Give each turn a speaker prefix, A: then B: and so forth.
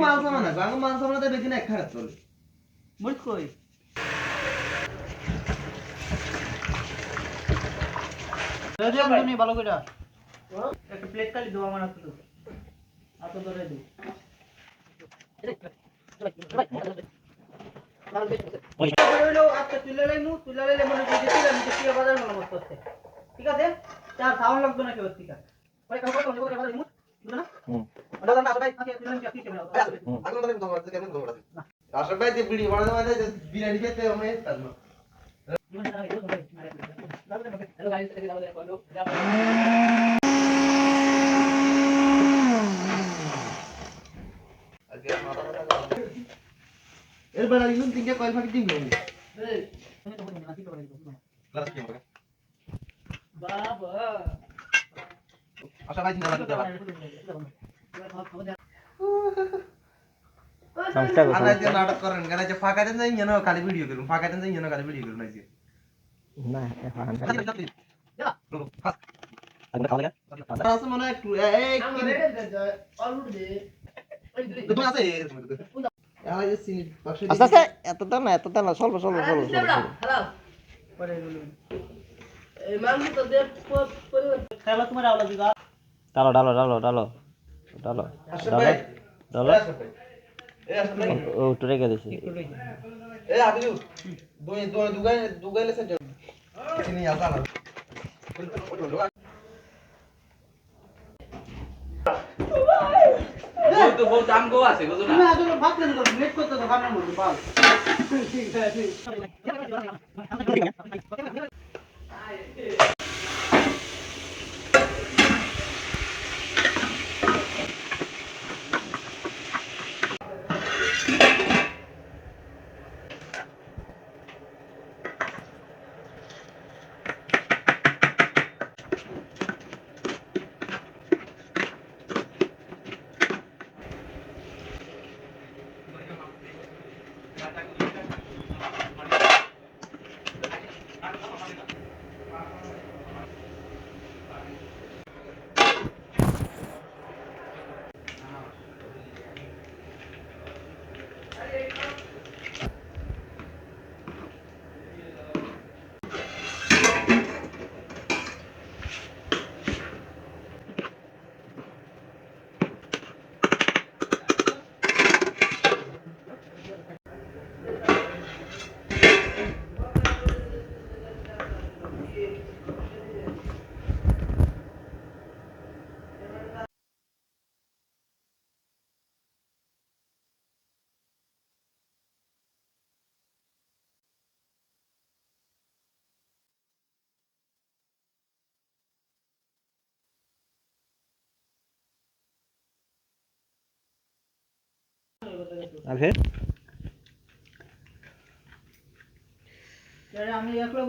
A: মাল সামানা গাঙ্গ মাল সামানাতে বেশি না খারাপ চলে
B: মরিচ কই রাজা আমি ভালো করে একটা প্লেট কালি দাও আমার হাতে হাতে ধরে দিই ঠিক আছে চার সাউন্ড লাগবে না কেউ ঠিক আছে
A: আশা ভাই যে বিড়ি বানাতে বানাতে বিরিয়ানি খেতে আমি তার না এর বেলা দিন তিনটা কয়েল ফাঁকি দিন
B: বাবা
A: আশা ভাই চিন্তা করতে পারে নাটক করেন কেন যে ফাঁকা দেন যাই যেন খালি ভিডিও করুন ফাঁকা দেন যাই যেন খালি ভিডিও করুন আজকে
C: না
A: আছে মনে একটু এই তুমি আছে
C: আস্তে আস্তে এত না স্বল্প স্বল্প স্বল্প
B: খেলা তোমার আওলা দিবা
C: ডালো ডালো ডালো ডালো ডালো ডালো ডালো ও একটু রেখে দিছি
A: এ আবিজু দুগাই লেছে চিনি আসা না
D: তো বহুত দাম গো আছে বুঝো না
B: না তুমি ভাত কেন করো লেট করতে তো খাবার মধ্যে বাল ঠিক আছে
C: আর ফির
B: আমি একলা